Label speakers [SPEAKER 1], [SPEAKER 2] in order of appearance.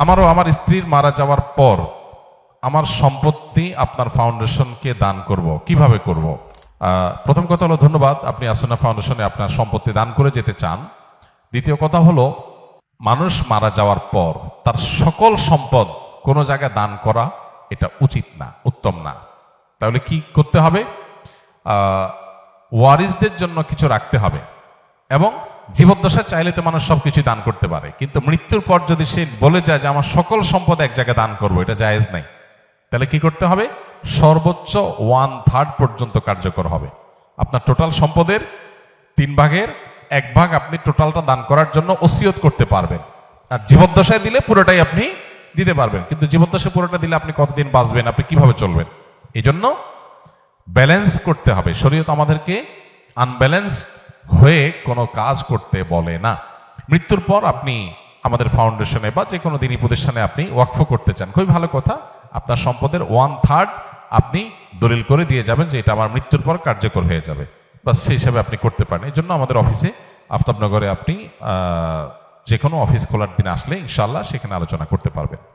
[SPEAKER 1] আমারও আমার স্ত্রীর মারা যাওয়ার পর আমার সম্পত্তি আপনার ফাউন্ডেশনকে দান করব, কিভাবে করব? প্রথম কথা হলো, ধন্যবাদ, আপনি আসনা ফাউন্ডেশনে আপনার সম্পত্তি দান করে যেতে চান। দ্বিতীয় কথা হলো, মানুষ মারা যাওয়ার পর তার সকল সম্পদ কোনো জায়গায় দান করা এটা উচিত না, উত্তম না। তাহলে কি করতে হবে? ওয়ারিসদের জন্য কিছু রাখতে হবে। এবং জীবদ্দশায় চাইলে তো মানুষ সবকিছু দান করতে পারে, কিন্তু মৃত্যুর পর যদি সে বলে যায় যে আমার সকল সম্পদ এক জায়গায় দান করবো, এটা জায়েজ নাই। তাহলে কি করতে হবে? সর্বোচ্চ 1/3 পর্যন্ত কার্যকর হবে। আপনার টোটাল সম্পদের 3 ভাগের 1 ভাগ আপনি টোটালটা দান করার জন্য ওসিয়ত করতে পারবেন। আর জীবদ্দশায় দিলে পুরোটাই আপনি দিতে পারবেন, কিন্তু জীবদ্দশায় পুরোটা দিলে আপনি কতদিন বাঁচবেন, আপনি কিভাবে চলবেন? এই জন্য ব্যালেন্স করতে হবে। শরীয়ত আমাদেরকে আনব্যালেন্স হয়ে কোনো কাজ করতে বলে না। মৃত্যুর পর আপনি আমাদের ফাউন্ডেশনে বা যে কোনো দিনী প্রতিষ্ঠানে আপনি ওয়াকফ করতে চান, খুবই ভালো কথা। আপনার সম্পদের 1/3 আপনি দলিল করে দিয়ে যাবেন যে এটা আমার মৃত্যুর পর কার্যকর হয়ে যাবে, বাস সেই হিসাবে আপনি করতে পারেন। এই জন্য আমাদের অফিসে আফতাবনগরে আপনি যে কোনো অফিস খোলার দিন আসলে ইনশাআল্লাহ সেখানে আলোচনা করতে পারবেন।